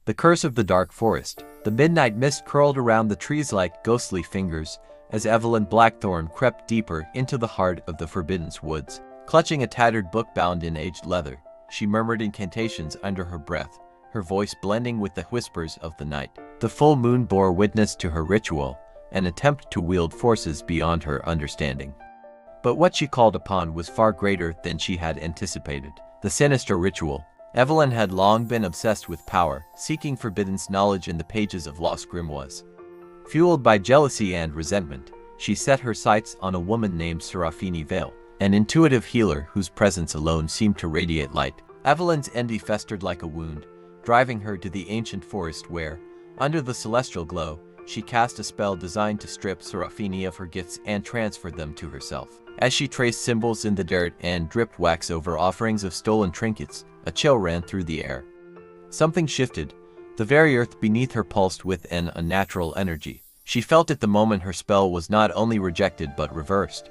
The curse of the dark forest. The midnight mist curled around the trees like ghostly fingers as Evelyn Blackthorne crept deeper into the heart of the forbidden woods. Clutching a tattered book bound in aged leather, she murmured incantations under her breath, her voice blending with the whispers of the night. The full moon bore witness to her ritual, an attempt to wield forces beyond her understanding. But what she called upon was far greater than she had anticipated. The sinister ritual. Evelyn had long been obsessed with power, seeking forbidden knowledge in the pages of lost grimoires. Fueled by jealousy and resentment, she set her sights on a woman named Serafini Vale, an intuitive healer whose presence alone seemed to radiate light. Evelyn's envy festered like a wound, driving her to the ancient forest where, under the celestial glow, she cast a spell designed to strip Serafini of her gifts and transfer them to herself. As she traced symbols in the dirt and dripped wax over offerings of stolen trinkets, a chill ran through the air. Something shifted. The very earth beneath her pulsed with an unnatural energy. She felt it the moment her spell was not only rejected but reversed.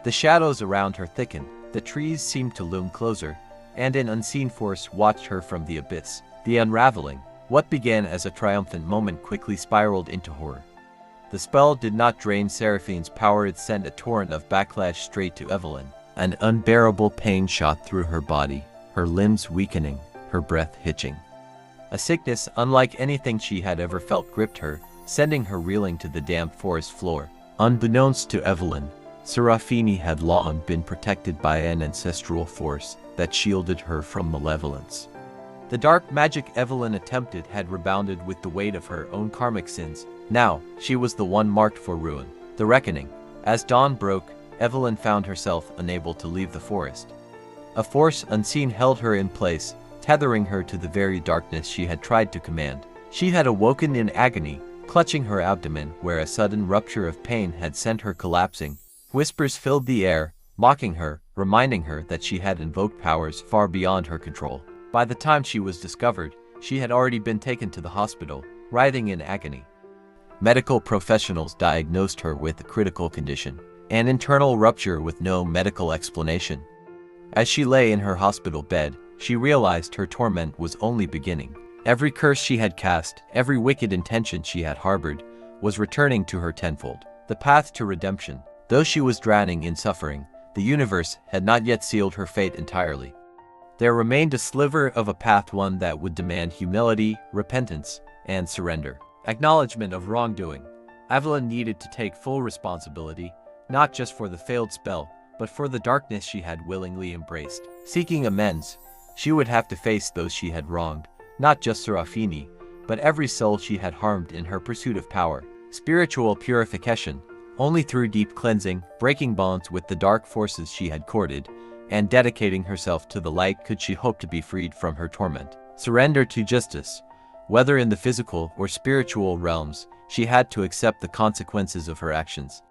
The shadows around her thickened, the trees seemed to loom closer, and an unseen force watched her from the abyss. The unraveling, what began as a triumphant moment, quickly spiraled into horror. The spell did not drain Seraphine's power, it sent a torrent of backlash straight to Evelyn. An unbearable pain shot through her body, her limbs weakening, her breath hitching. A sickness unlike anything she had ever felt gripped her, sending her reeling to the damp forest floor. Unbeknownst to Evelyn, Serafini had long been protected by an ancestral force that shielded her from malevolence. The dark magic Evelyn attempted had rebounded with the weight of her own karmic sins. Now, she was the one marked for ruin. The reckoning. As dawn broke, Evelyn found herself unable to leave the forest. A force unseen held her in place, tethering her to the very darkness she had tried to command. She had awoken in agony, clutching her abdomen where a sudden rupture of pain had sent her collapsing. Whispers filled the air, mocking her, reminding her that she had invoked powers far beyond her control. By the time she was discovered, she had already been taken to the hospital, writhing in agony. Medical professionals diagnosed her with a critical condition, an internal rupture with no medical explanation. As she lay in her hospital bed, she realized her torment was only beginning. Every curse she had cast, every wicked intention she had harbored, was returning to her tenfold. The path to redemption. Though she was drowning in suffering, the universe had not yet sealed her fate entirely. There remained a sliver of a path, one that would demand humility, repentance, and surrender. Acknowledgement of wrongdoing. Evelyn needed to take full responsibility, not just for the failed spell, but for the darkness she had willingly embraced. Seeking amends, she would have to face those she had wronged, not just Serafini, but every soul she had harmed in her pursuit of power. Spiritual purification. Only through deep cleansing, breaking bonds with the dark forces she had courted, and dedicating herself to the light could she hope to be freed from her torment. Surrender to justice. Whether in the physical or spiritual realms, she had to accept the consequences of her actions.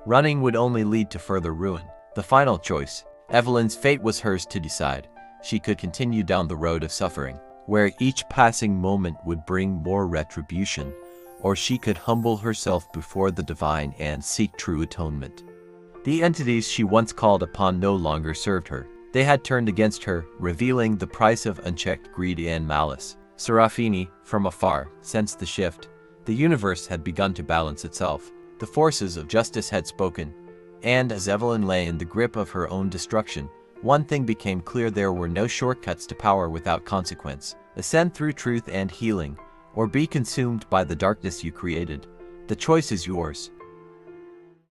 Running would only lead to further ruin. The final choice. Evelyn's fate was hers to decide. She could continue down the road of suffering, where each passing moment would bring more retribution, or she could humble herself before the divine and seek true atonement. The entities she once called upon no longer served her. They had turned against her, revealing the price of unchecked greed and malice. Serafini, from afar, sensed the shift. The universe had begun to balance itself. The forces of justice had spoken, and as Evelyn lay in the grip of her own destruction, one thing became clear: there were no shortcuts to power without consequence. Ascend through truth and healing, or be consumed by the darkness you created. The choice is yours.